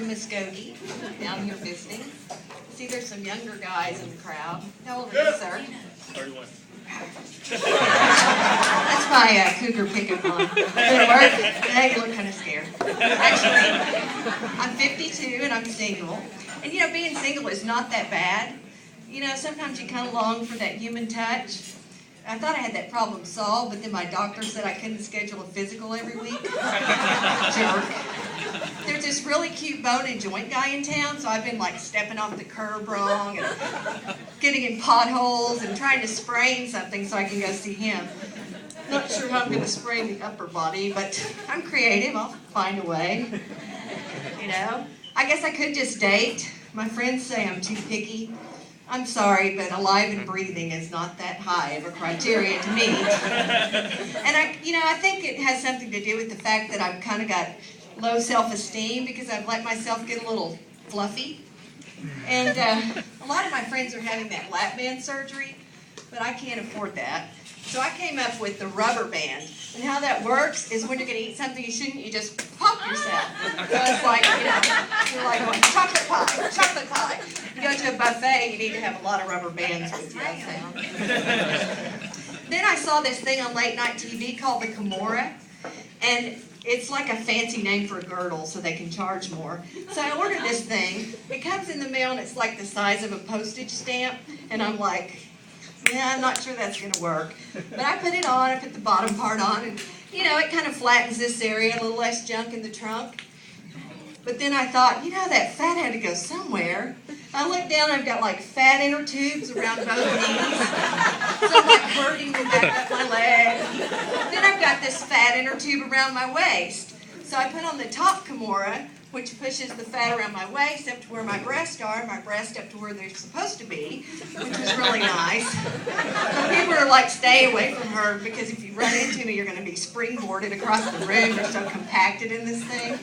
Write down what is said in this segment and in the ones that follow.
from Muskogee, down here visiting. See, there's some younger guys in the crowd. How old are you, sir? 31. That's my cougar pickup line. Did it work? Hey, you look kind of scared. Actually, I'm 52 and I'm single. And you know, being single is not that bad. You know, sometimes you kind of long for that human touch. I thought I had that problem solved, but then my doctor said I couldn't schedule a physical every week. Jerk. There's this really cute bone and joint guy in town, so I've been like stepping off the curb wrong and getting in potholes and trying to sprain something so I can go see him. Not sure how I'm going to sprain the upper body, but I'm creative. I'll find a way. You know, I guess I could just date. My friends say I'm too picky. I'm sorry, but alive and breathing is not that high of a criteria to meet. And I think it has something to do with the fact that I've kind of got low self-esteem because I've let myself get a little fluffy. And a lot of my friends are having that lap band surgery, but I can't afford that. So I came up with the rubber band. And how that works is when you're going to eat something you shouldn't, you just pop yourself. So it's like, you're like going, chocolate pie, chocolate pie. You go to a buffet, you need to have a lot of rubber bands with you, I found. Then I saw this thing on late night TV called the Kimora. And it's like a fancy name for a girdle so they can charge more. So I ordered this thing. It comes in the mail and it's like the size of a postage stamp. And I'm like, yeah, I'm not sure that's going to work. But I put it on, I put the bottom part on, and it kind of flattens this area, a little less junk in the trunk. But then I thought, that fat had to go somewhere. I looked down, I've got like fat inner tubes around both knees. So I'm like hurting to back up my leg. Then I've got this fat inner tube around my waist. So I put on the top Kimora, which pushes the fat around my waist up to where my breasts are, my breasts up to where they're supposed to be, which was really nice. So people are like, stay away from her, because if you run into me, you're going to be springboarded across the room. You're so compacted in this thing.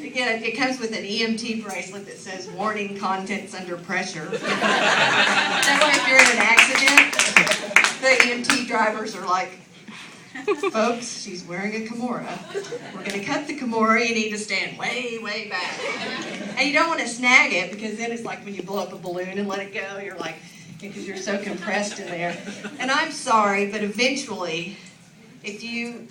Again, it comes with an EMT bracelet that says, warning, contents under pressure. That way, if you're in an accident, the EMT drivers are like, folks, she's wearing a Kimora. We're going to cut the Kimora. You need to stand way, way back. And you don't want to snag it, because then it's like when you blow up a balloon and let it go. You're like, because you're so compressed in there. And I'm sorry, but eventually, if you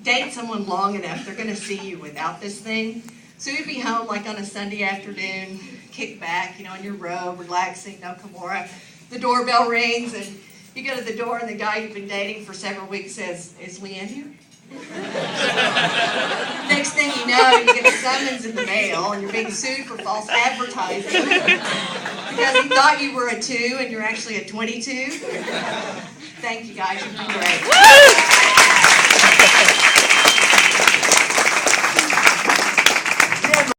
date someone long enough, they're going to see you without this thing. So you'd be home like on a Sunday afternoon, kick back, in your robe, relaxing, no Kimora. The doorbell rings, and you go to the door, and the guy you've been dating for several weeks says, "Is Leanne here?" Next thing you know, you get a summons in the mail, and you're being sued for false advertising because he thought you were a 2 and you're actually a 22. Thank you guys, you've been great.